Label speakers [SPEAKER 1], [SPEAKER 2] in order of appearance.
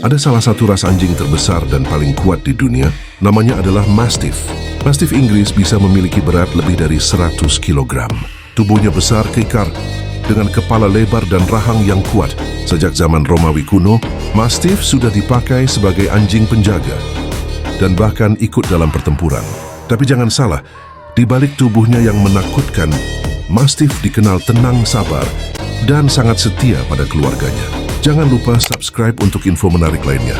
[SPEAKER 1] Ada salah satu ras anjing terbesar dan paling kuat di dunia, namanya adalah Mastiff. Mastiff Inggris bisa memiliki berat lebih dari 100 kg. Tubuhnya besar kekar, dengan kepala lebar dan rahang yang kuat. Sejak zaman Romawi kuno, Mastiff sudah dipakai sebagai anjing penjaga dan bahkan ikut dalam pertempuran. Tapi jangan salah, di balik tubuhnya yang menakutkan, Mastiff dikenal tenang, sabar, dan sangat setia pada keluarganya. Jangan lupa subscribe untuk info menarik lainnya.